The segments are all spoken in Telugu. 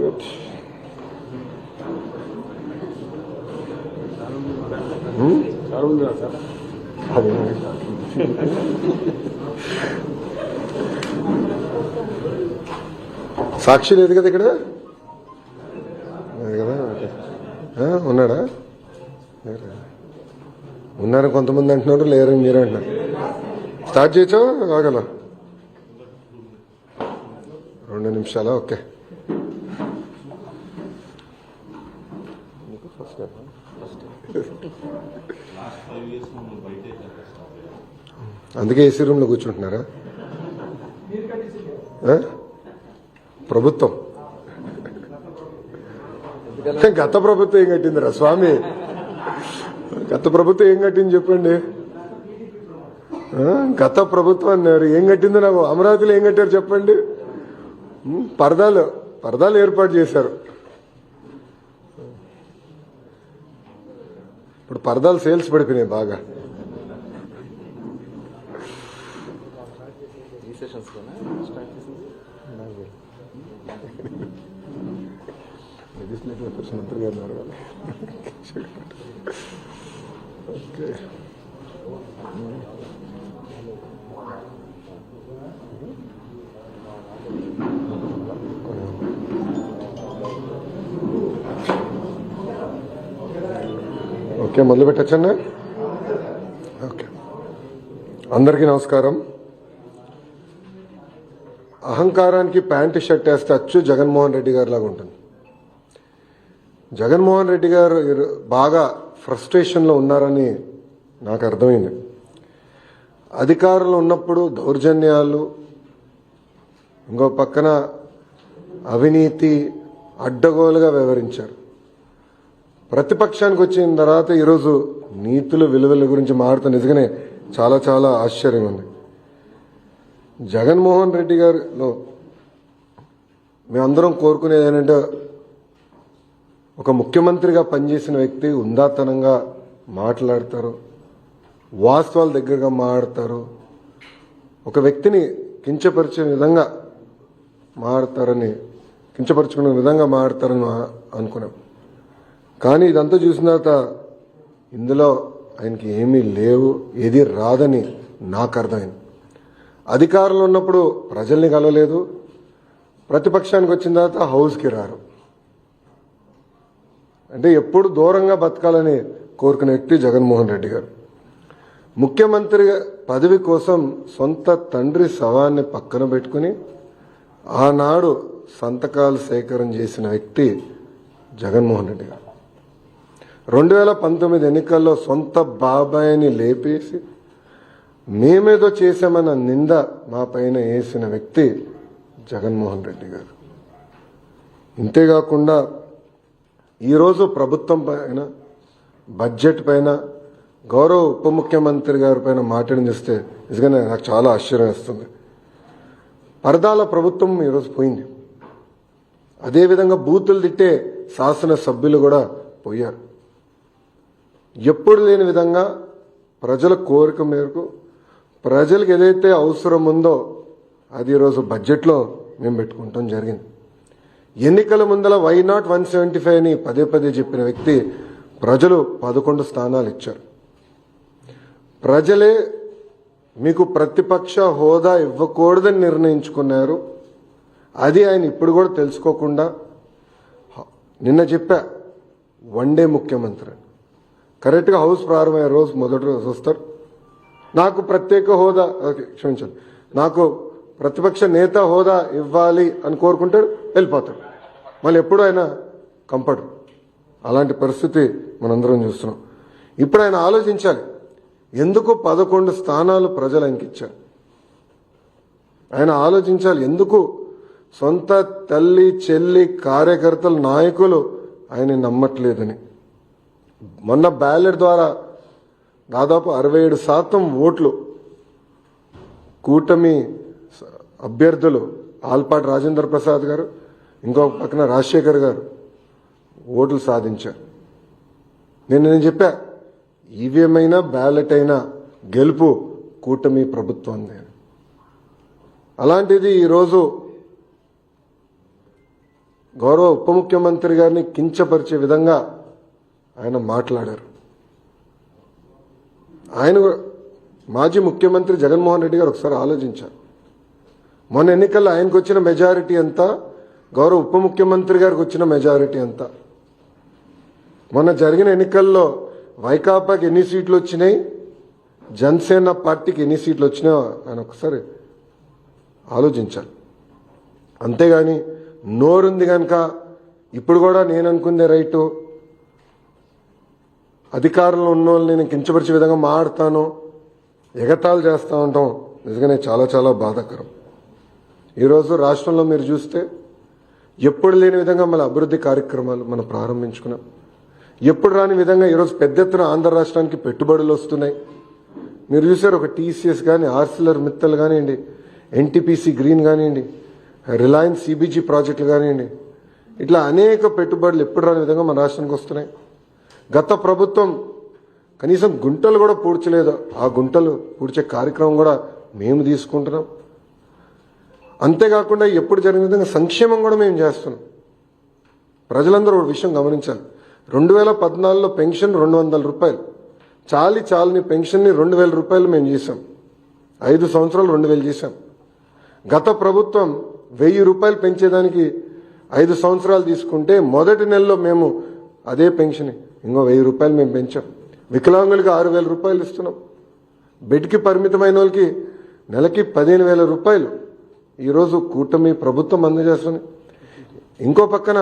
గుడ్. సాక్షి లేదు కదా ఇక్కడ, కదా ఉన్నాడా? ఉన్నారు కొంతమంది అంటున్నారు, లేరని మీరు అంటున్నారు. స్టార్ట్ చేయొచ్చా? ఆగల 2 నిమిషాలా? ఓకే. అందుకే ఏసీ రూమ్లో కూర్చుంటున్నారా? ప్రభుత్వం గత ప్రభుత్వం ఏం కట్టిందిరా స్వామి? గత ప్రభుత్వం ఏం కట్టింది చెప్పండి. గత ప్రభుత్వం అన్నారు, ఏం కట్టిందో నాకు అమరావతిలో ఏం కట్టారు చెప్పండి. పరదాలు ఏర్పాటు చేశారు. ఇప్పుడు పరదాలు సేల్స్ పడిపోయినాయి బాగా. లెజిస్లేటివ్ అఫేర్స్ మంత్రి గారు ఉన్నారు కదా. ఓకే. ఓకే, మొదలు పెట్టచ్చండి. ఓకే, అందరికీ నమస్కారం. అహంకారానికి ప్యాంటు షర్ట్ వేస్తే అచ్చు జగన్మోహన్ రెడ్డి గారి లాగా ఉంటుంది. జగన్మోహన్ రెడ్డి గారు బాగా ఫ్రస్ట్రేషన్లో ఉన్నారని నాకు అర్థమైంది. అధికారంలో ఉన్నప్పుడు దౌర్జన్యాలు, ఇంకో పక్కన అవినీతి అడ్డగోలుగా వ్యవహరించారు. ప్రతిపక్షానికి వచ్చిన తర్వాత ఈరోజు నీతులు విలువల గురించి మాట్లాడుతూ నిజంగానే చాలా చాలా ఆశ్చర్యం ఉంది. జగన్మోహన్ రెడ్డి గారిలో మేమందరం కోరుకునేది ఏంటంటే, ఒక ముఖ్యమంత్రిగా పనిచేసిన వ్యక్తి ఉందాతనంగా మాట్లాడతారు, వాస్తవాల దగ్గరగా మాట్లాడతారు, ఒక వ్యక్తిని కించపరిచే విధంగా కించపరుచుకునే విధంగా మాట్లాడతారని అనుకున్నాం. కానీ ఇదంతా చూసిన తర్వాత ఇందులో ఆయనకి ఏమీ లేవు, ఏది రాదని నాకు అర్థమైంది. అధికారంలో ఉన్నప్పుడు ప్రజల్ని కలవలేదు, ప్రతిపక్షానికి వచ్చిన తర్వాత హౌస్కి రారు. అంటే ఎప్పుడు దూరంగా బతకాలని కోరుకునే వ్యక్తి జగన్మోహన్ రెడ్డి గారు. ముఖ్యమంత్రి పదవి కోసం సొంత తండ్రి శవాన్ని పక్కన పెట్టుకుని ఆనాడు సంతకాలు సేకరణ చేసిన వ్యక్తి జగన్మోహన్ రెడ్డి గారు. 2019 ఎన్నికల్లో సొంత బాబాయిని లేపేసి మేమేదో చేశామన్న నింద మా పైన వేసిన వ్యక్తి జగన్మోహన్ రెడ్డి గారు. ఇంతేకాకుండా ఈరోజు ప్రభుత్వం పైన, బడ్జెట్ పైన, గౌరవ ఉప ముఖ్యమంత్రి గారి పైన మాట్లాడి చూస్తే నిజంగానే నాకు చాలా ఆశ్చర్యం వేస్తుంది. పరదాల ప్రభుత్వం ఈరోజు పోయింది. అదేవిధంగా బూతులు తిట్టే శాసనసభ్యులు కూడా పోయారు. ఎప్పుడు లేని విధంగా ప్రజల కోరిక మేరకు ప్రజలకు ఏదైతే అవసరం ఉందో అది ఈరోజు బడ్జెట్లో మేము పెట్టుకుంటాం జరిగింది. ఎన్నికల ముందల వై నాట్ 175 అని పదే చెప్పిన వ్యక్తి ప్రజలు 11 స్థానాలు ఇచ్చారు. ప్రజలే మీకు ప్రతిపక్ష హోదా ఇవ్వకూడదని నిర్ణయించుకున్నారు. అది ఆయన ఇప్పుడు కూడా తెలుసుకోకుండా నిన్న చెప్పా, వన్డే ముఖ్యమంత్రి. కరెక్ట్గా హౌస్ ప్రారంభమయ్యే రోజు మొదటి రోజు వస్తారు, నాకు ప్రత్యేక హోదా, క్షమించండి, నాకు ప్రతిపక్ష నేత హోదా ఇవ్వాలి అని కోరుకుంటాడు, వెళ్ళిపోతాడు. మళ్ళీ ఎప్పుడు ఆయన కంపడు. అలాంటి పరిస్థితి మనందరం చూస్తున్నాం. ఇప్పుడు ఆయన ఆలోచించాలి, ఎందుకు 11 స్థానాలు ప్రజలు ఆయనకి ఇచ్చారు. ఆయన ఆలోచించాలి, ఎందుకు సొంత తల్లి, చెల్లి, కార్యకర్తలు, నాయకులు ఆయన నమ్మట్లేదని. మొన్న బ్యాలెట్ ద్వారా దాదాపు 67% ఓట్లు కూటమి అభ్యర్థులు ఆల్పాటి రాజేంద్ర ప్రసాద్ గారు, ఇంకో పక్కన రాజశేఖర్ గారు ఓట్లు సాధించారు. నేను చెప్పా, ఈవీఎం అయినా బ్యాలెట్ అయినా గెలుపు కూటమి ప్రభుత్వం. అలాంటిది ఈరోజు గౌరవ ఉప ముఖ్యమంత్రి గారిని కించపరిచే విధంగా ఆయన మాట్లాడారు. ఆయన మాజీ ముఖ్యమంత్రి జగన్మోహన్ రెడ్డి గారు ఒకసారి ఆలోచించారు. మొన్న ఎన్నికల్లో ఆయనకు వచ్చిన మెజారిటీ ఎంత, గౌరవ ఉప ముఖ్యమంత్రి గారికి వచ్చిన మెజారిటీ ఎంత? మొన్న జరిగిన ఎన్నికల్లో వైకాపాకి ఎన్ని సీట్లు వచ్చినాయి, జనసేన పార్టీకి ఎన్ని సీట్లు వచ్చినాయో ఆయన ఒకసారి ఆలోచించాలి. అంతేగాని నోరుంది కనుక ఇప్పుడు కూడా నేను అనుకుందే రైటు, అధికారంలో ఉన్న వాళ్ళని నేను కించపరిచే విధంగా మాట్లాడతాను, ఎగతాళి చేస్తూ ఉంటాం, నిజంగానే చాలా చాలా బాధాకరం. ఈరోజు రాష్ట్రంలో మీరు చూస్తే ఎప్పుడు లేని విధంగా మన అభివృద్ధి కార్యక్రమాలు మనం ప్రారంభించుకున్నాం. ఎప్పుడు రాని విధంగా ఈరోజు పెద్ద ఎత్తున ఆంధ్ర రాష్ట్రానికి పెట్టుబడులు వస్తున్నాయి. మీరు చూసారు, ఒక టీసీఎస్ కానీ, ఆర్సిలర్ మిత్తల్ కానివ్వండి, ఎన్టీపీసీ గ్రీన్ కానివ్వండి, రిలయన్స్ సిబిజీ ప్రాజెక్టులు కానివ్వండి, ఇట్లా అనేక పెట్టుబడులు ఎప్పుడు రాని విధంగా మన రాష్ట్రానికి వస్తున్నాయి. గత ప్రభుత్వం కనీసం గుంటలు కూడా పూడ్చలేదు. ఆ గుంటలు పూడ్చే కార్యక్రమం కూడా మేము తీసుకుంటున్నాం. అంతేకాకుండా ఎప్పుడు జరిగిన విధంగా సంక్షేమం కూడా మేము చేస్తున్నాం. ప్రజలందరూ ఒక విషయం గమనించాలి. 2014లో పెన్షన్ 200 రూపాయలు, చాలని పెన్షన్ని 2000 రూపాయలు మేము చేశాం. 5 సంవత్సరాలు 2000 చేశాం. గత ప్రభుత్వం 1000 రూపాయలు పెంచేదానికి 5 సంవత్సరాలు తీసుకుంటే మొదటి నెలలో మేము అదే పెన్షన్ ఇంకో 1000 రూపాయలు మేము పెంచాం. వికలాంగులకి 6000 రూపాయలు ఇస్తున్నాం. బెడ్కి పరిమితమైన వాళ్ళకి నెలకి 15,000 రూపాయలు ఈరోజు కూటమి ప్రభుత్వం అందజేస్తుంది. ఇంకో పక్కన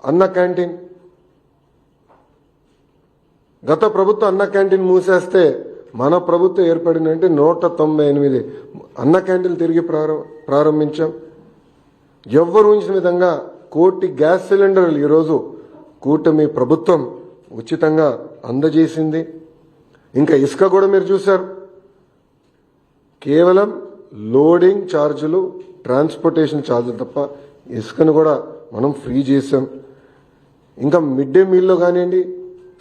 అన్న క్యాంటీన్, గత ప్రభుత్వం అన్న క్యాంటీన్ మూసేస్తే మన ప్రభుత్వం ఏర్పడిందంటే 198 అన్న క్యాంటీన్లు తిరిగి ప్రారంభించాం. ఎవ్వరు ఊహించిన విధంగా 1 కోటి గ్యాస్ సిలిండర్లు ఈరోజు కూటమి ప్రభుత్వం ఉచితంగా అందజేసింది. ఇంకా ఇసుక కూడా మీరు చూశారు, కేవలం లోడింగ్ ఛార్జీలు, ట్రాన్స్పోర్టేషన్ ఛార్జీలు తప్ప ఇసుకను కూడా మనం ఫ్రీ చేసాం. ఇంకా మిడ్ డే మీల్లో కానివ్వండి,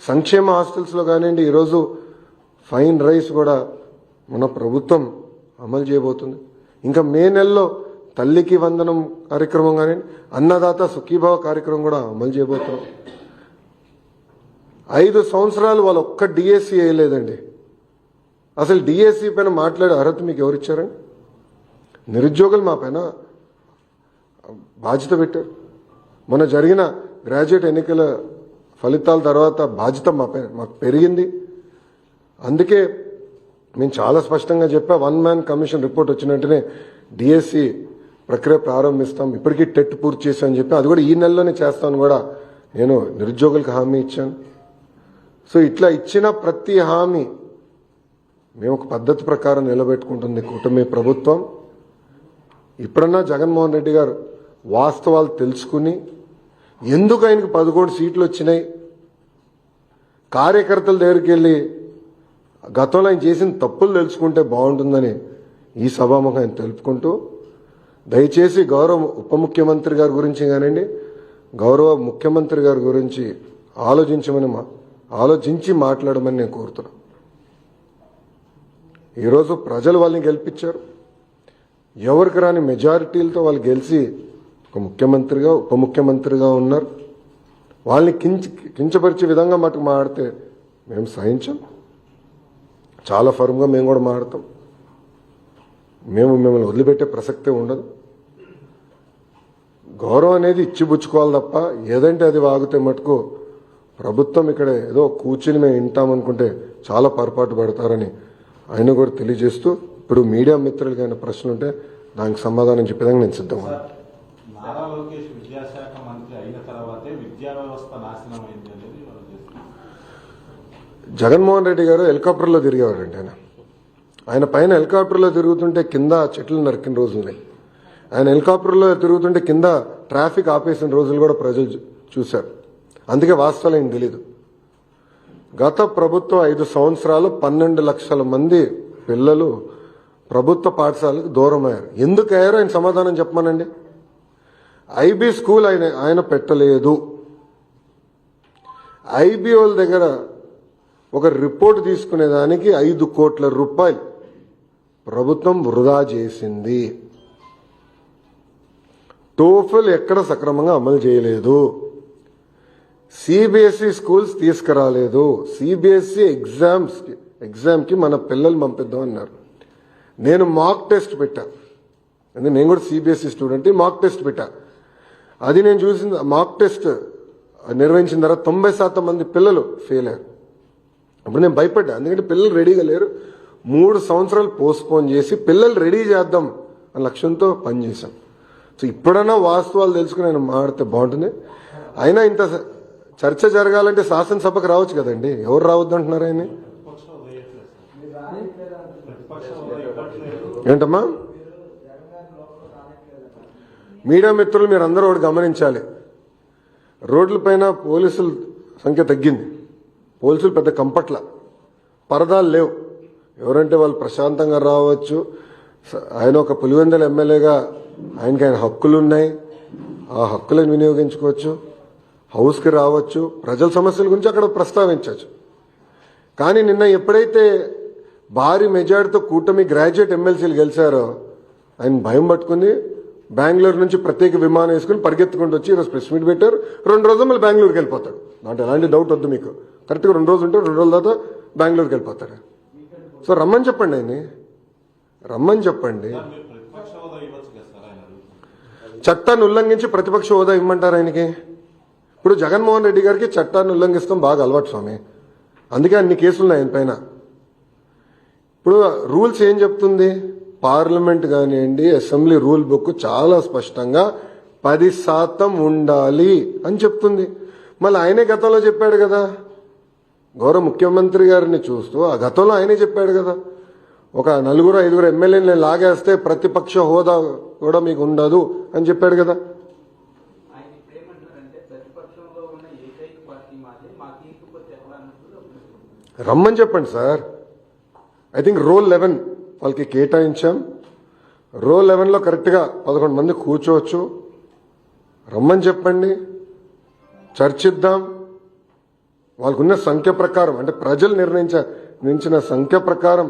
సంక్షేమ హాస్టల్స్లో కానివ్వండి, ఈరోజు ఫైన్ రైస్ కూడా మన ప్రభుత్వం అమలు చేయబోతుంది. ఇంకా మే నెలలో తల్లికి వందనం కార్యక్రమం కానివ్వండి, అన్నదాత సుఖీభావ కార్యక్రమం కూడా అమలు చేయబోతున్నాం. 5 సంవత్సరాలు వాళ్ళు ఒక్క డిఎస్సి వేయలేదండి. అసలు డిఎస్సి పైన మాట్లాడే అర్హత మీకు ఎవరిచ్చారండి? నిరుద్యోగులు మా పైన బాధ్యత పెట్టారు. మొన్న జరిగిన గ్రాడ్యుయేట్ ఎన్నికల ఫలితాల తర్వాత బాధ్యత మాకు పెరిగింది. అందుకే మేము చాలా స్పష్టంగా చెప్పా, 1 మ్యాన్ కమిషన్ రిపోర్ట్ వచ్చిన వెంటనే డిఎస్సి ప్రక్రియ ప్రారంభిస్తాం. ఇప్పటికీ టెట్ పూర్తి చేశామని చెప్పి అది కూడా ఈ నెలలోనే చేస్తామని కూడా నేను నిరుద్యోగులకు హామీ ఇచ్చాను. సో ఇట్లా ఇచ్చిన ప్రతి హామీ మేము ఒక పద్ధతి ప్రకారం నిలబెట్టుకుంటుంది కూటమి ప్రభుత్వం. ఇప్పుడన్నా జగన్మోహన్ రెడ్డి గారు వాస్తవాలు తెలుసుకుని ఎందుకు ఆయనకు 11 సీట్లు వచ్చినాయి, కార్యకర్తల దగ్గరికి వెళ్ళి గతంలో ఆయన చేసిన తప్పులు తెలుసుకుంటే బాగుంటుందని ఈ సభాముఖం ఆయన తెలుపుకుంటూ, దయచేసి గౌరవ ఉప ముఖ్యమంత్రి గారి గురించి కానివ్వండి, గౌరవ ముఖ్యమంత్రి గారి గురించి ఆలోచించి మాట్లాడమని నేను కోరుతున్నాను. ఈరోజు ప్రజలు వాళ్ళని గెలిపించారు. ఎవరికి రాని మెజారిటీలతో వాళ్ళు గెలిచి ఒక ముఖ్యమంత్రిగా ఉప ముఖ్యమంత్రిగా ఉన్నారు. వాళ్ళని కించపరిచే విధంగా మటుకు మాడితే మేము సహించాం. చాలా ఫర్మ్గా మేము కూడా మాడతాం. మిమ్మల్ని వదిలిపెట్టే ప్రసక్తే ఉండదు. గౌరవం అనేది ఇచ్చిపుచ్చుకోవాలి తప్ప ఏదంటే అది వాగితే మటుకు ప్రభుత్వం ఇక్కడ ఏదో కూర్చుని మేము వింటామనుకుంటే చాలా పొరపాటు పడతారని ఆయన కూడా తెలియజేస్తూ, ఇప్పుడు మీడియా మిత్రులకి అయిన ప్రశ్నలు ఉంటే దానికి సమాధానం చెప్పేదానికి నేను సిద్ధంగా. నారా లోకేష్ విద్యాశాఖ మంత్రి అయిన తర్వాతే విద్యా వ్యవస్థ నాశనం అయింది అనేది జగన్మోహన్ రెడ్డి గారు హెలికాప్టర్లో తిరిగేవారండి. ఆయన పైన హెలికాప్టర్లో తిరుగుతుంటే కింద చెట్లు నరికిన రోజులున్నాయి. ఆయన హెలికాప్టర్లో తిరుగుతుంటే కింద ట్రాఫిక్ ఆపేసిన రోజులు కూడా ప్రజలు చూశారు. అందుకే వాస్తవాలు ఏం తెలీదు. గత ప్రభుత్వం 5 సంవత్సరాలు 12 లక్షల మంది పిల్లలు ప్రభుత్వ పాఠశాలకు దూరం అయ్యారు. ఎందుకు అయ్యారో ఆయన సమాధానం చెప్పమనండి. ఐబీ స్కూల్ ఆయన పెట్టలేదు. ఐబీ వాళ్ళ దగ్గర ఒక రిపోర్ట్ తీసుకునేదానికి 5 కోట్ల రూపాయలు ప్రభుత్వం వృధా చేసింది. టోఫెల్ ఎక్కడ సక్రమంగా అమలు చేయలేదు, సిబిఎస్ఈ స్కూల్స్ తీసుకురాలేదు, సిబిఎస్ఈ ఎగ్జామ్కి మన పిల్లలు పంపిద్దాం అన్నారు. నేను మాక్ టెస్ట్ పెట్టా, ఎందుకంటే నేను కూడా సిబిఎస్ఈ స్టూడెంట్, మాక్ టెస్ట్ పెట్టా. అది నేను చూసిన మాక్ టెస్ట్ నిర్వహించిన తర్వాత 90% మంది పిల్లలు ఫెయిల్ అయ్యారు. అప్పుడు నేను భయపడ్డా, ఎందుకంటే పిల్లలు రెడీగా లేరు. 3 సంవత్సరాలు పోస్ట్పోన్ చేసి పిల్లలు రెడీ చేద్దాం అనే లక్ష్యంతో పనిచేశాం. సో ఇప్పుడైనా వాస్తవాలు తెలుసుకుని ఆయన మాడితే బాగుంటుంది. అయినా ఇంత చర్చ జరగాలంటే శాసనసభకు రావచ్చు కదండి, ఎవరు రావద్దు అంటున్నారు ఆయన? ఏంటమ్మా? మీడియా మిత్రులు మీరు అందరూ ఒకటి గమనించాలి, రోడ్లపైన పోలీసుల సంఖ్య తగ్గింది, పోలీసులు పెద్ద కంపట్ల, పరదాలు లేవు. ఎవరంటే వాళ్ళు ప్రశాంతంగా రావచ్చు. ఆయన ఒక పులివెందుల ఎమ్మెల్యేగా ఆయన హక్కులు ఉన్నాయి, ఆ హక్కులను వినియోగించుకోవచ్చు, హౌస్కి రావచ్చు, ప్రజల సమస్యల గురించి అక్కడ ప్రస్తావించవచ్చు. కానీ నిన్న ఎప్పుడైతే భారీ మెజార్టీతో కూటమి గ్రాడ్యుయేట్ ఎమ్మెల్సీలు గెలిచారో ఆయన భయం పట్టుకుని బెంగళూరు నుంచి ప్రత్యేక విమానం వేసుకుని పరిగెత్తుకుంటూ వచ్చి ఈరోజు ప్రెస్ మీట్ పెట్టారు. 2 రోజులు మళ్ళీ బెంగళూరుకి వెళ్ళిపోతాడు. దాంట్లో ఎలాంటి డౌట్ వద్దు మీకు. కరెక్ట్గా 2 రోజులు ఉంటే 2 రోజుల తర్వాత బెంగళూరుకి వెళ్ళిపోతాడు. సో రమ్మని చెప్పండి, ఆయన్ని రమ్మని చెప్పండి. చట్టాన్ని ఉల్లంఘించి ప్రతిపక్ష హోదా ఇవ్వమంటారు ఆయనకి? ఇప్పుడు జగన్మోహన్ రెడ్డి గారికి చట్టాన్ని ఉల్లంఘిస్తాం బాగా అలవాటు స్వామి, అందుకే అన్ని కేసులు ఉన్నాయి ఆయన పైన. ఇప్పుడు రూల్స్ ఏం చెప్తుంది? పార్లమెంట్ కానివ్వండి, అసెంబ్లీ రూల్ బుక్ చాలా స్పష్టంగా 10% ఉండాలి అని చెప్తుంది. మళ్ళీ ఆయనే గతంలో చెప్పాడు కదా, గౌరవ ముఖ్యమంత్రి గారిని చూస్తూ ఆ గతంలో ఆయనే చెప్పాడు కదా, ఒక 4-5 ఎమ్మెల్యేలు లాగేస్తే ప్రతిపక్ష హోదా కూడా మీకు ఉండదు అని చెప్పాడు కదా. రమ్మని చెప్పండి సార్. ఐ థింక్ రోల్ 11 వాళ్ళకి కేటాయించాం. రోల్ 11లో కరెక్ట్గా 11 మంది కూర్చోవచ్చు. రమ్మని చెప్పండి, చర్చిద్దాం. వాళ్ళకున్న సంఖ్య ప్రకారం, అంటే ప్రజలు నిర్ణయించిన సంఖ్య ప్రకారం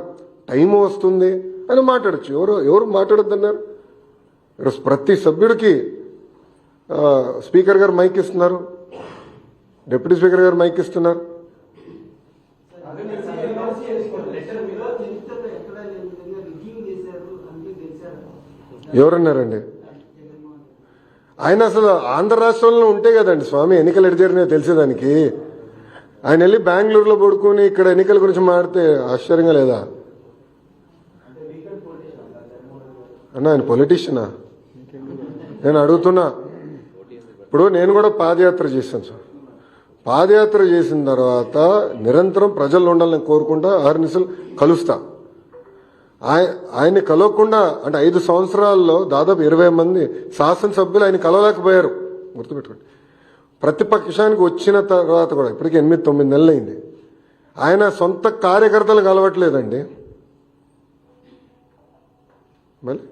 టైం వస్తుంది అని మాట్లాడచ్చు. ఎవరు మాట్లాడొద్దన్నారు? ఈరోజు ప్రతి సభ్యుడికి స్పీకర్ గారు మైక్ ఇస్తున్నారు, డిప్యూటీ స్పీకర్ గారు మైక్ ఇస్తున్నారు. ఎవరన్నారండి? ఆయన అసలు ఆంధ్ర రాష్ట్రంలో ఉంటే కదండి స్వామి ఎన్నికలు ఎటు జరిగినాయో తెలిసేదానికి. ఆయన వెళ్ళి బెంగళూరులో పడుకుని ఇక్కడ ఎన్నికల గురించి మాడితే ఆశ్చర్యంగా లేదా అన్న? ఆయన పొలిటీషియనా? నేను అడుగుతున్నా. ఇప్పుడు నేను కూడా పాదయాత్ర చేశాను సార్. పాదయాత్ర చేసిన తర్వాత నిరంతరం ప్రజల్లో ఉండాలని కోరుకుంటా, అహర్నిశలు కలుస్తా. ఆయన్ని కలవకుండా అంటే 5 సంవత్సరాల్లో దాదాపు 20 మంది శాసనసభ్యులు ఆయన కలవలేకపోయారు. గుర్తుపెట్టుకోండి. ప్రతిపక్షానికి వచ్చిన తర్వాత కూడా ఇప్పటికీ 8-9 నెలలు అయింది. ఆయన సొంత కార్యకర్తలు కలవట్లేదండి. మళ్ళీ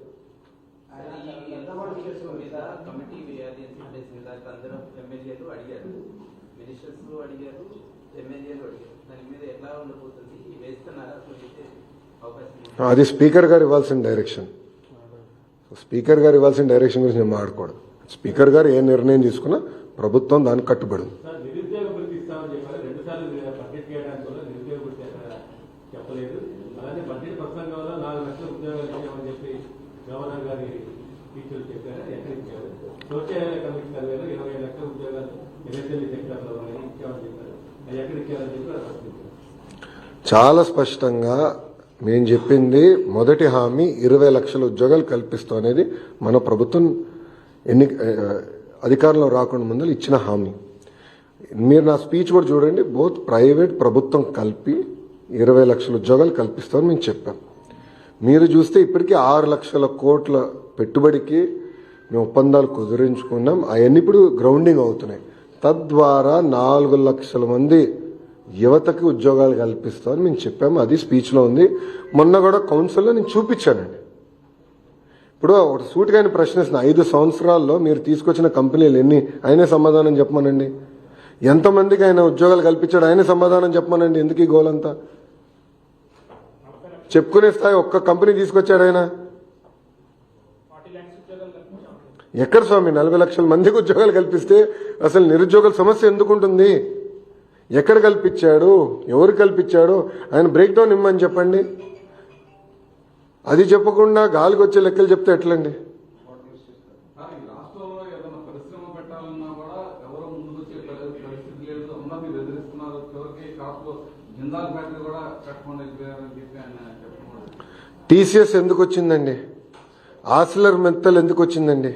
అది స్పీకర్ గారు ఇవ్వాల్సిన డైరెక్షన్. స్పీకర్ గారు ఇవ్వాల్సిన డైరెక్షన్ గురించి నేను మాట్లాడకూడదు. స్పీకర్ గారు ఏ నిర్ణయం తీసుకున్నా ప్రభుత్వం దానికి కట్టుబడి. చాలా స్పష్టంగా మేము చెప్పింది మొదటి హామీ 20 లక్షల ఉద్యోగాలు కల్పిస్తాం అనేది మన ప్రభుత్వం అధికారంలో రాకుండా ముందు ఇచ్చిన హామీ. మీరు నా స్పీచ్ కూడా చూడండి, బోత్ ప్రైవేట్ ప్రభుత్వం కలిపి 20 లక్షల ఉద్యోగాలు కల్పిస్తామని మేము చెప్పాం. మీరు చూస్తే ఇప్పటికీ 6 లక్షల కోట్ల పెట్టుబడికి మేము ఒప్పందాలు కుదిరించుకున్నాం. అవన్నీ ఇప్పుడు గ్రౌండింగ్ అవుతున్నాయి. తద్వారా 4 లక్షల మంది యువతకి ఉద్యోగాలు కల్పిస్తామని మేము చెప్పాము. అది స్పీచ్లో ఉంది. మొన్న కూడా కౌన్సిల్లో నేను చూపించానండి. ఇప్పుడు ఒక సూటిగా ఆయన ప్రశ్నిస్తున్న 5 సంవత్సరాల్లో మీరు తీసుకొచ్చిన కంపెనీలు ఎన్ని, ఆయనే సమాధానం చెప్పమనండి. ఎంతమందికి ఆయన ఉద్యోగాలు కల్పించాడు ఆయనే సమాధానం చెప్పమనండి. ఎందుకు ఈ గోలంతా? చెప్పుకునే స్థాయి ఒక్క కంపెనీ తీసుకొచ్చాడు ఆయన. ఎక్కడ స్వామి 40 లక్షల మందికి ఉద్యోగాలు కల్పిస్తే అసలు నిరుద్యోగుల సమస్య ఎందుకుంటుంది? ఎక్కడ కల్పించాడు, ఎవరు కల్పించాడు, ఆయన బ్రేక్ డౌన్ ఇమ్మని చెప్పండి. అది చెప్పకుండా గాలికి వచ్చే లెక్కలు చెప్తే ఎట్లండి? రాష్ట్రంలో ఏదైనా పరిశ్రమ పెట్టాలన్నా కూడా ఎవరో ముందుకు వచ్చే పరిస్థితి లేదు. ఉన్నది బెదిరిస్తున్నారు. చివరికి కాపులో జిందాల్ ఫ్యాక్టరీ కూడా కట్టుకోండి అని చెప్పి ఆయన చెప్పడం. టీసీఎస్ ఎందుకు వచ్చిందండి? ఆసిలర్ మెత్తల్ ఎందుకు వచ్చిందండి?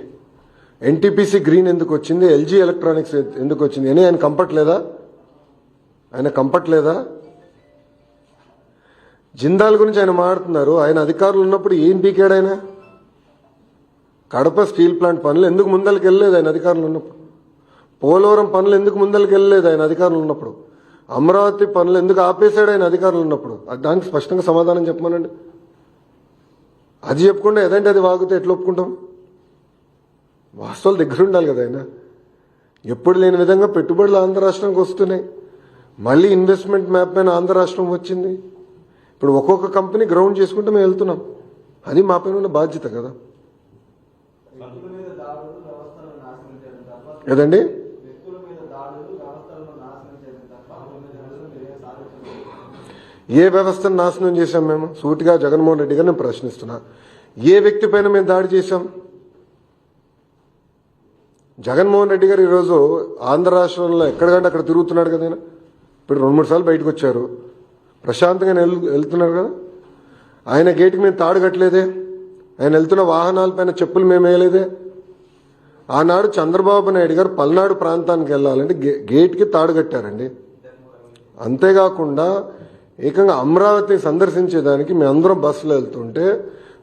ఎన్టీపీసీ గ్రీన్ ఎందుకు వచ్చింది? ఎల్జీ ఎలక్ట్రానిక్స్ ఎందుకు వచ్చింది? అని ఆయన కంపట్లేదా? జిందాల్ గురించి ఆయన మాట్లాడుతున్నారు. ఆయన అధికారులు ఉన్నప్పుడు ఏం పీకాడు ఆయన? కడప స్టీల్ ప్లాంట్ పనులు ఎందుకు ముందరికి వెళ్ళలేదు ఆయన అధికారులు ఉన్నప్పుడు? పోలవరం పనులు ఎందుకు ముందరికి వెళ్ళలేదు ఆయన అధికారులు ఉన్నప్పుడు? అమరావతి పనులు ఎందుకు ఆపేశాడు ఆయన అధికారులు ఉన్నప్పుడు? దానికి స్పష్టంగా సమాధానం చెప్పమనండి. అది చెప్పకుండా ఏదంటే అది వాగితే ఎట్లా ఒప్పుకుంటాం? వాస్తవాలు దగ్గర ఉండాలి కదా ఆయన. ఎప్పుడు లేని విధంగా పెట్టుబడులు ఆంధ్ర రాష్ట్రానికి వస్తున్నాయి. మళ్ళీ ఇన్వెస్ట్మెంట్ మ్యాప్ పైన ఆంధ్ర రాష్ట్రం వచ్చింది. ఇప్పుడు ఒక్కొక్క కంపెనీ గ్రౌండ్ చేసుకుంటూ మేము వెళ్తున్నాం. అది మా పైన ఉన్న బాధ్యత కదా. ఏదండి? ఏ వ్యవస్థను నాశనం చేశాం మేము? సూటిగా జగన్మోహన్ రెడ్డి గారిని ప్రశ్నిస్తున్నా. ఏ వ్యక్తి పైన మేము దాడి చేశాం? జగన్మోహన్ రెడ్డి గారు ఈరోజు ఆంధ్ర రాష్ట్రంలో ఎక్కడికంటే అక్కడ తిరుగుతున్నాడు కదా. ఆయన ఇప్పుడు 2-3 సార్లు బయటకు వచ్చారు. ప్రశాంతంగా వెళ్తున్నారు కదా. ఆయన గేటుకి మేము తాడు కట్టలేదే. ఆయన వెళ్తున్న వాహనాలపైన చెప్పులు మేము వేయలేదే. ఆనాడు చంద్రబాబు నాయుడు గారు పల్నాడు ప్రాంతానికి వెళ్ళాలంటే గేట్కి తాడు కట్టారండి. అంతేకాకుండా ఏకంగా అమరావతిని సందర్శించేదానికి మేమందరం బస్సులో వెళ్తుంటే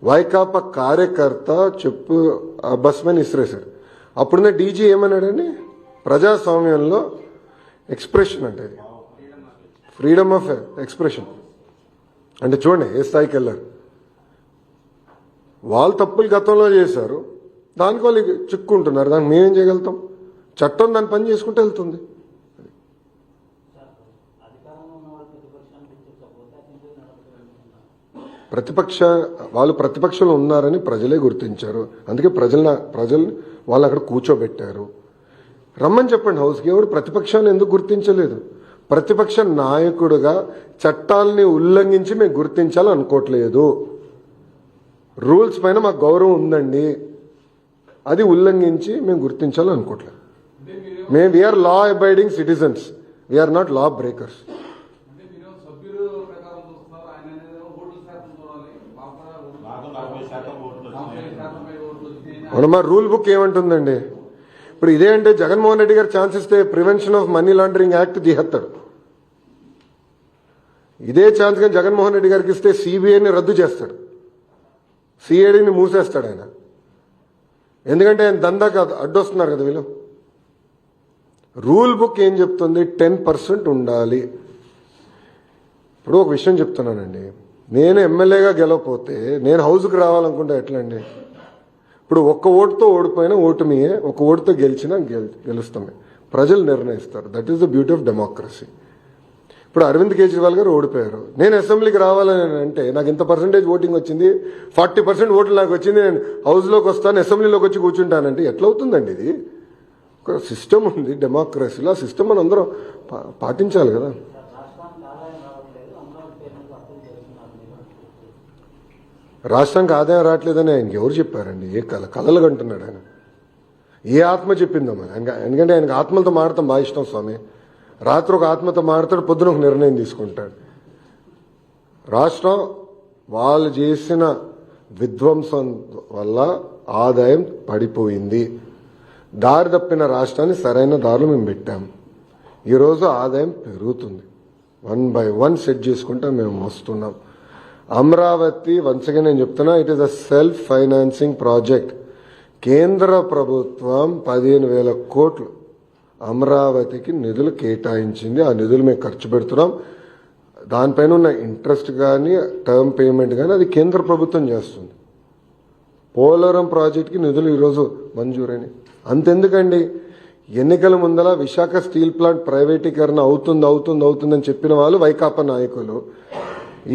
వైకాపా కార్యకర్త చెప్పు ఆ బస్ పైన ఇసిరేశాడు. అప్పుడున్న డీజీ ఏమన్నాడండి? ప్రజాస్వామ్యంలో ఎక్స్ప్రెషన్ అంటే ఇది ఫ్రీడమ్ ఆఫ్ ఎక్స్ప్రెషన్ అంటే చూడండి ఏ స్థాయికి వెళ్ళారు. వాళ్ళు తప్పులు గతంలో చేశారు, దానికి వాళ్ళు చిక్కుంటున్నారు. దానికి మేమేం చేయగలుగుతాం? చట్టం దాని పని చేసుకుంటూ వెళ్తుంది. వాళ్ళు ప్రతిపక్షంలో ఉన్నారని ప్రజలే గుర్తించారు. అందుకే ప్రజలు వాళ్ళు అక్కడ కూర్చోబెట్టారు. రమ్మని చెప్పండి హౌస్కి. ఎవరు ప్రతిపక్షాన్ని ఎందుకు గుర్తించలేదు? ప్రతిపక్ష నాయకుడుగా చట్టాలని ఉల్లంఘించి మేము గుర్తించాలనుకోవట్లేదు. రూల్స్ పైన మాకు గౌరవం ఉందండి, అది ఉల్లంఘించి మేము గుర్తించాలనుకోవట్లేదు. We are law abiding citizens, we are not law breakers. మా రూల్ బుక్ ఏమంటుందండి? ఇప్పుడు ఇదే అంటే జగన్మోహన్ రెడ్డి గారు ఛాన్స్ ఇస్తే prevention of money laundering act తీసేస్తాడు. ఇదే ఛాన్స్ కానీ జగన్మోహన్ రెడ్డి గారికి ఇస్తే సిబిఐని రద్దు చేస్తాడు, సిఐడిని మూసేస్తాడు ఆయన. ఎందుకంటే ఆయన దందాకి అడ్డొస్తున్నారు కదా వీళ్ళు. రూల్ బుక్ ఏం చెప్తుంది? 10% ఉండాలి. ఇప్పుడు ఒక విషయం చెప్తున్నానండి, నేను ఎమ్మెల్యేగా గెలవపోతే నేను హౌస్కి రావాలనుకుంటే ఎట్లండి? ఇప్పుడు ఒక్క ఓటుతో ఓడిపోయినా ఓటమియే, ఒక ఓటుతో గెలిచినా గెలుస్తామే. ప్రజలు నిర్ణయిస్తారు. That is the beauty of democracy. ఇప్పుడు అరవింద్ కేజ్రీవాల్ గారు ఓడిపోయారు. నేను అసెంబ్లీకి రావాలని అంటే నాకు ఇంత పర్సెంటేజ్ ఓటింగ్ వచ్చింది, 40% ఓట్లు నాకు వచ్చింది, నేను హౌస్లోకి వస్తాను, అసెంబ్లీలోకి వచ్చి కూర్చుంటానంటే ఎట్లా అవుతుందండి? ఇది ఒక సిస్టమ్ ఉంది డెమోక్రసీలో. ఆ సిస్టమ్ మనం అందరం పాటించాలి కదా. రాష్ట్రానికి ఆదాయం రావట్లేదని ఆయనకి ఎవరు చెప్పారండి? ఏ కలలు కంటున్నాడు ఆయన? ఏ ఆత్మ చెప్పిందో మరి? ఎందుకంటే ఆయనకు ఆత్మలతో మాడతాం బాగా ఇష్టం స్వామి. రాత్రి ఒక ఆత్మతో మాడతాడు, పొద్దున ఒక నిర్ణయం తీసుకుంటాడు. రాష్ట్రం వాళ్ళు చేసిన విధ్వంసం వల్ల ఆదాయం పడిపోయింది. దారి తప్పిన రాష్ట్రాన్ని సరైన దారులు మేము పెట్టాం. ఈరోజు ఆదాయం పెరుగుతుంది. 1 by 1 సెట్ చేసుకుంటా మేము వస్తున్నాం. అమరావతి వన్స్గా నేను చెప్తున్నా, it is a self financing project. కేంద్ర ప్రభుత్వం 15,000 కోట్లు అమరావతికి నిధులు కేటాయించింది. ఆ నిధులు మేము ఖర్చు పెడుతున్నాం. దానిపైన ఉన్న ఇంట్రెస్ట్ కానీ టర్మ్ పేమెంట్ కానీ అది కేంద్ర ప్రభుత్వం చేస్తుంది. పోలవరం ప్రాజెక్టుకి నిధులు ఈరోజు మంజూరైన. అంతెందుకండి, ఎన్నికల ముందల విశాఖ స్టీల్ ప్లాంట్ ప్రైవేటీకరణ అవుతుందని చెప్పిన వాళ్ళు వైకాపా నాయకులు.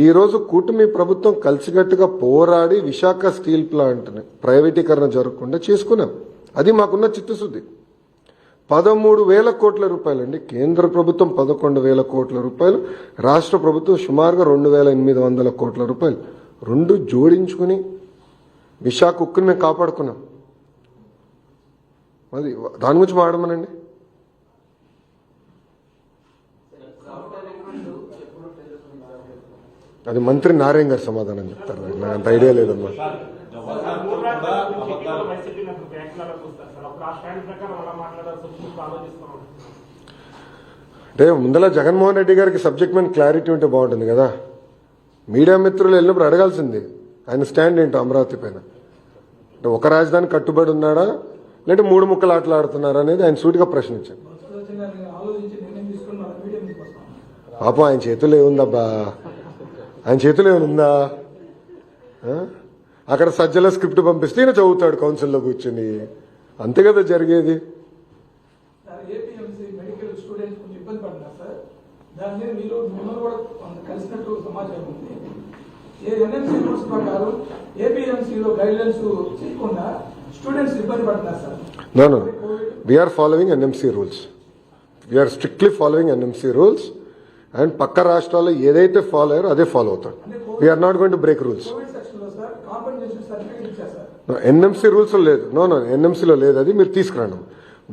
ఈరోజు కూటమి ప్రభుత్వం కలిసికట్టుగా పోరాడి విశాఖ స్టీల్ ప్లాంట్ని ప్రైవేటీకరణ జరగకుండా చేసుకున్నాం. అది మాకున్న చిత్తశుద్ధి. 13,000 కోట్ల రూపాయలండి. కేంద్ర ప్రభుత్వం 11,000 కోట్ల రూపాయలు, రాష్ట్ర ప్రభుత్వం సుమారుగా 2,800 కోట్ల రూపాయలు, రెండు జోడించుకుని విశాఖ ఉక్కుని మేము కాపాడుకున్నాం. అది దాని గురించి మాట్లాడమనండి. అది మంత్రి నారాయణ గారు సమాధానం చెప్తారు. నాకు అంత ఐడియా లేదమ్మా. అంటే ముందల జగన్మోహన్ రెడ్డి గారికి సబ్జెక్ట్ మీద క్లారిటీ ఉంటే బాగుంటుంది కదా. మీడియా మిత్రులు వెళ్ళినప్పుడు అడగాల్సింది ఆయన స్టాండ్ ఏంటో అమరావతి పైన. అంటే ఒక రాజధాని కట్టుబడి ఉన్నాడా లేదంటే 3 ముక్కలు ఆటలాడుతున్నారా అనేది ఆయన సూటిగా ప్రశ్నించారు. పాపం ఆయన చేతుల్లో ఏముందబ్బా, ఆయన చేతుల్లో ఏముందా? అక్కడ సజ్జల స్క్రిప్ట్ పంపిస్తే ఈయన చదువుతాడు కౌన్సిల్లో కూర్చొని. అంతే కదా జరిగేది. No. We are following NMC rules. We are strictly following NMC rules. And పక్క రాష్ట్రాల్లో ఏదైతే ఫాలో అయ్యారో అదే ఫాలో అవుతారు. We are not going to break rules. NMC rules లేదు. నో ఎన్ఎంసీలో లేదు. అది మీరు తీసుకురండి.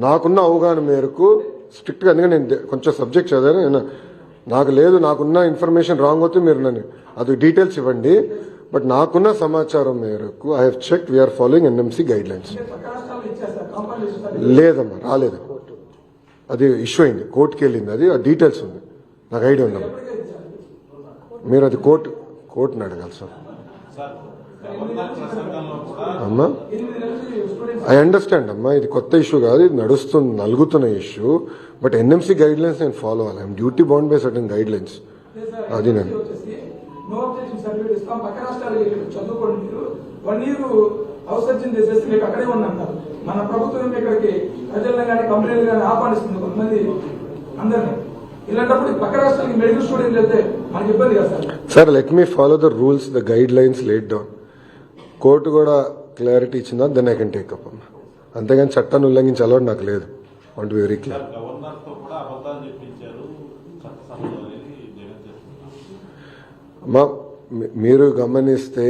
నాకున్న అవగాహన మేరకు స్ట్రిక్ట్గా, అందుకని నేను కొంచెం సబ్జెక్ట్ చదివాను. నాకు లేదు, నాకున్న ఇన్ఫర్మేషన్ రాంగ్ అవుతుంది, మీరు నన్ను అది డీటెయిల్స్ ఇవ్వండి. బట్ నాకున్న సమాచారం మేరకు I have check, we are following NMC guidelines. లేదమ్మా, రాలేదు. అది ఇష్యూ అయింది, కోర్టుకి వెళ్ళింది. అది ఆ డీటెయిల్స్ ఉంది, నాకు ఐడియా ఉండదు. మీరు అది కోర్టుని అడగాలి సార్. అమ్మా ఐ అండర్స్టాండ్ అమ్మా, ఇది కొత్త ఇష్యూ కాదు, ఇది నలుగుతున్న issue. But NMC guidelines నేను ఫాలో అవ్వాలి. I'm duty bound by certain guidelines. అది నేను మన ప్రభుత్వం ఇక్కడికి ప్రజలను కానీ కంపెనీలు కానీ ఆహ్వానిస్తుంది కొంతమంది అందరినీ. ఇలాంటప్పుడు పక్క రాష్ట్రానికి మెడికల్ స్టూడెంట్లు వెళ్తే మనకి ఇబ్బంది కదా sir. Let me follow the rules, the guidelines laid down. Court కూడా క్లారిటీ ఇచ్చిందా, then I can take up అమ్మా. అంతేగాని చట్టాన్ని ఉల్లంఘించే అలవాటు నాకు లేదు. Want be very clear. అమ్మా మీరు గమనిస్తే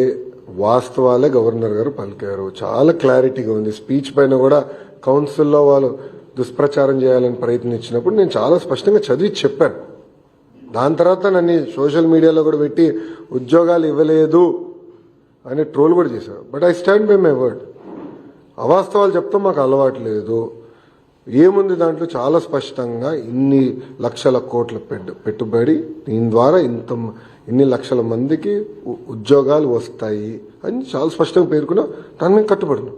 వాస్తవాలే గవర్నర్ గారు పలికారు. చాలా క్లారిటీగా ఉంది. స్పీచ్ పైన కూడా కౌన్సిల్లో వాళ్ళు దుష్ప్రచారం చేయాలని ప్రయత్నించినప్పుడు నేను చాలా స్పష్టంగా చదివి చెప్పాను. దాని తర్వాత నన్ను సోషల్ మీడియాలో కూడా పెట్టి ఉద్యోగాలు ఇవ్వలేదు అని ట్రోల్ కూడా చేశారు. But I stand by my word. అవాస్తవాలు చెప్తాం మాకు అలవాటు లేదు. ఏముంది దాంట్లో చాలా స్పష్టంగా ఇన్ని లక్షల కోట్ల పెట్టుబడి, దీని ద్వారా ఇన్ని లక్షల మందికి ఉద్యోగాలు వస్తాయి అని చాలా స్పష్టంగా పేర్కొన్నా. దాని మీద కట్టుబడినా.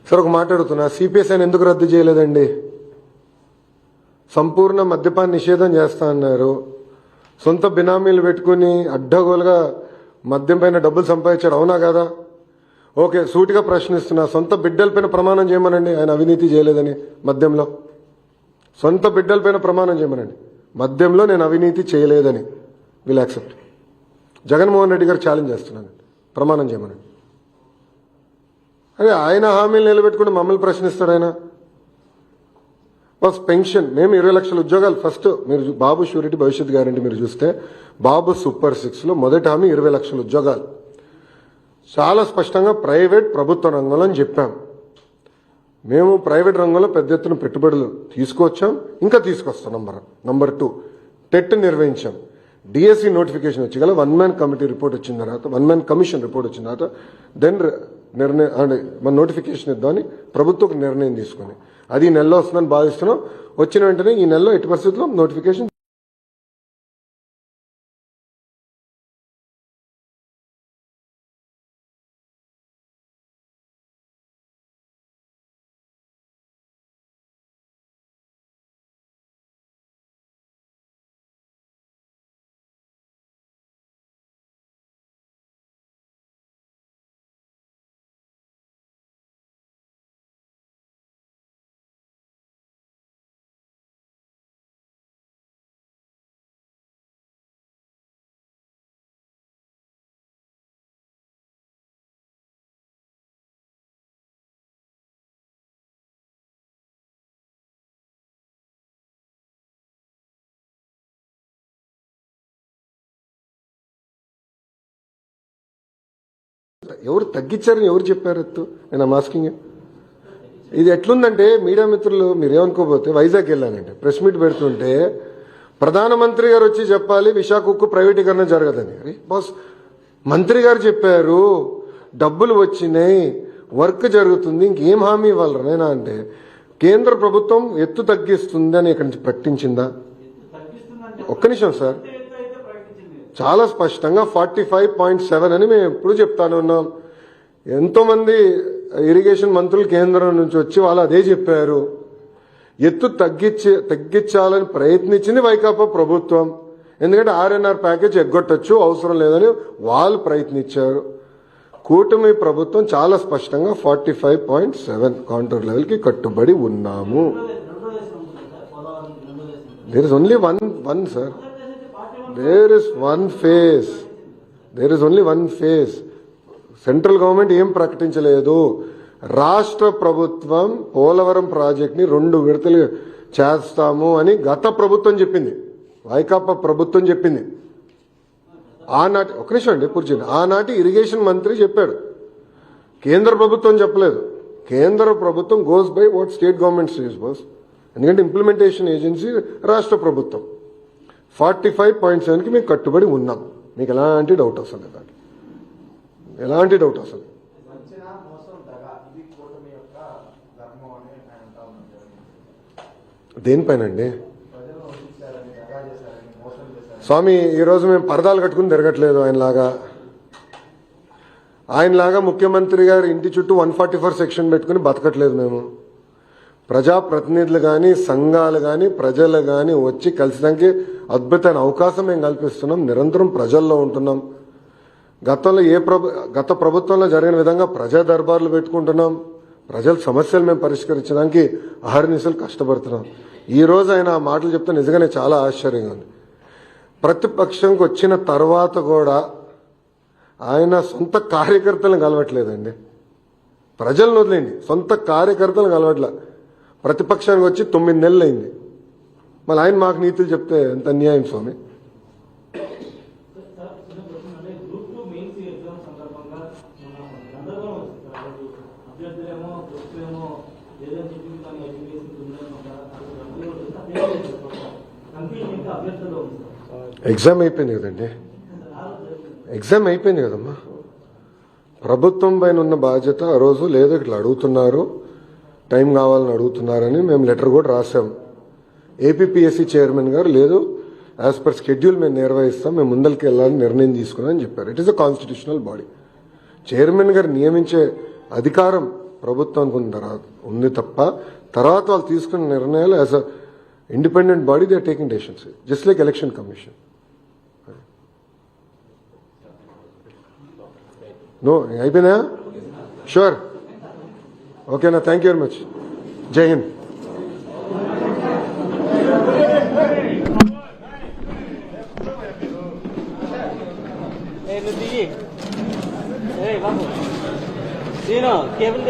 సార్ ఒక మాట్లాడుతున్నా, సిపిఎస్ఐని ఎందుకు రద్దు చేయలేదండి? సంపూర్ణ మద్యపాన నిషేధం చేస్తా అన్నారు. సొంత బినామీలు పెట్టుకుని అడ్డగోలుగా మద్యం పైన డబ్బులు సంపాదించాడు, అవునా కదా? ఓకే, సూటిగా ప్రశ్నిస్తున్నా, సొంత బిడ్డలపైన ప్రమాణం చేయమనండి ఆయన అవినీతి చేయలేదని. మద్యంలో సొంత బిడ్డలపైన ప్రమాణం చేయమనండి, మద్యంలో నేను అవినీతి చేయలేదని. Will accept. జగన్మోహన్ రెడ్డి గారు ఛాలెంజ్ చేస్తున్నాను, ప్రమాణం చేయమనండి. అదే ఆయన హామీలు నిలబెట్టుకుని మమ్మల్ని ప్రశ్నిస్తాడు ఆయన. ఫస్ట్ పెన్షన్, మేము 20 లక్షల ఉద్యోగాలు. ఫస్ట్ మీరు బాబు షూరిటీ భవిష్యత్ గ్యారంటీ మీరు చూస్తే బాబు సూపర్ 6లో మొదటి హామీ 20 లక్షల ఉద్యోగాలు. చాలా స్పష్టంగా ప్రైవేట్ ప్రభుత్వ రంగంలో అని చెప్పాం. మేము ప్రైవేట్ రంగంలో పెద్ద ఎత్తున పెట్టుబడులు తీసుకొచ్చాం, ఇంకా తీసుకొస్తాం. నంబర్ 2 టెట్ నిర్వహించాం. డిఎస్సి నోటిఫికేషన్ వచ్చి గల 1 మ్యాన్ కమిటీ రిపోర్ట్ వచ్చిన తర్వాత, 1 మ్యాన్ కమిషన్ రిపోర్ట్ వచ్చిన తర్వాత దెన్ నిర్ణయం అంటే మన నోటిఫికేషన్ ఇద్దామని ప్రభుత్వం ఒక నిర్ణయం తీసుకుని, అది ఈ నెలలో వస్తుందని భావిస్తున్నాం. వచ్చిన వెంటనే ఈ నెలలో ఎట్టి పరిస్థితుల్లో నోటిఫికేషన్ ఎవరు తగ్గించారని ఎవరు చెప్పారు ఎత్తు? నేను మాస్కింగ్ ఇది ఎట్లుందంటే మీడియా మిత్రులు మీరేమనుకోపోతే వైజాగ్ వెళ్ళానండి, ప్రెస్ మీట్ పెడుతుంటే ప్రధానమంత్రి గారు వచ్చి చెప్పాలి విశాఖ ఉక్కు ప్రైవేటీకరణ జరగదని. అరే బాస్, మంత్రి గారు చెప్పారు, డబ్బులు వచ్చినాయి, వర్క్ జరుగుతుంది, ఇంకేం హామీ ఇవ్వాలనేనా అంటే కేంద్ర ప్రభుత్వం ఎత్తు తగ్గిస్తుంది అని ఇక్కడి నుంచి ప్రకటించిందా? ఒక్క నిమిషం సార్, చాలా స్పష్టంగా 45.7 అని మేము ఎప్పుడు చెప్తానే ఉన్నాం. ఎంతో మంది ఇరిగేషన్ మంత్రులు కేంద్రం నుంచి వచ్చి వాళ్ళు అదే చెప్పారు. ఎత్తు తగ్గించాలని ప్రయత్నించింది వైకాపా ప్రభుత్వం. ఎందుకంటే ఆర్ఎన్ఆర్ ప్యాకేజ్ ఎగ్గొట్టచ్చు, అవసరం లేదని వాళ్ళు ప్రయత్నించారు. కూటమి ప్రభుత్వం చాలా స్పష్టంగా 45.7 కౌంటర్ లెవెల్ కి కట్టుబడి ఉన్నాము. There is only one sir, there is one phase, there is only one phase. Central government ఏం ప్రకటించలేదు. రాష్ట్ర ప్రభుత్వం పోలవరం ప్రాజెక్ట్ ని 2 విడతలు చేస్తాము అని గత ప్రభుత్వం చెప్పింది, వైకాపా ప్రభుత్వం చెప్పింది. ఆనాటి ఒక నిమిషం అండి పూర్తి, ఆనాటి ఇరిగేషన్ మంత్రి చెప్పాడు, కేంద్ర ప్రభుత్వం చెప్పలేదు. కేంద్ర ప్రభుత్వం goes by what state government says boss, ఎందుకంటే ఇంప్లిమెంటేషన్ ఏజెన్సీ రాష్ట్ర ప్రభుత్వం. 45.7కి మేము కట్టుబడి ఉన్నాం. మీకు ఎలాంటి డౌట్ వస్తుంది? దాంట్లో ఎలాంటి డౌట్ వస్తుంది? దేనిపైనండి స్వామి? ఈరోజు మేము పరదాలు కట్టుకుని తిరగట్లేదు ఆయనలాగా ముఖ్యమంత్రి గారు ఇంటి చుట్టూ 144 సెక్షన్ పెట్టుకుని బతకట్లేదు మేము. ప్రజాప్రతినిధులు కానీ, సంఘాలు కానీ, ప్రజలు కానీ వచ్చి కలిసడానికి అద్భుతమైన అవకాశం మేము కల్పిస్తున్నాం. నిరంతరం ప్రజల్లో ఉంటున్నాం. గతంలో గత ప్రభుత్వంలో జరిగిన విధంగా ప్రజా దర్బార్లు పెట్టుకుంటున్నాం. ప్రజల సమస్యలు మేము పరిష్కరించడానికి అహర్నిశలు కష్టపడుతున్నాం. ఈ రోజు ఆయన ఆ మాటలు చెప్తే నిజంగానే చాలా ఆశ్చర్యంగా ఉంది. ప్రతిపక్షంకి వచ్చిన తర్వాత కూడా ఆయన సొంత కార్యకర్తలను కలవట్లేదండి. ప్రజలను వదిలేండి, సొంత కార్యకర్తలను కలవట్లే. ప్రతిపక్షానికి వచ్చి 9 నెలలు అయింది. మళ్ళీ ఆయన మాకు నీతులు చెప్తే ఎంత అన్యాయం స్వామి. ఎగ్జామ్ అయిపోయింది కదండి, ఎగ్జామ్ అయిపోయింది కదమ్మా. ప్రభుత్వం పైన ఉన్న బాధ్యత ఆ రోజు లేదు, ఇట్లా అడుగుతున్నారు, టైం కావాలని అడుగుతున్నారని మేము లెటర్ కూడా రాసాం. ఏపీపీఎస్సీ చైర్మన్ గారు లేదు, యాజ్ పర్ షెడ్యూల్ మేము నిర్వహిస్తాం, మేము ముందరికి వెళ్ళాలని నిర్ణయం తీసుకున్నామని చెప్పారు. It is a constitutional body. Chairman గారు నియమించే అధికారం ప్రభుత్వానికి ఉంది తప్ప తర్వాత వాళ్ళు తీసుకున్న నిర్ణయాలు as a independent body they are taking decisions just like election commission. No అయిపోయినా? షూర్, ఓకేనా? Thank you very much. జై హింద్. బాబు కేబుల్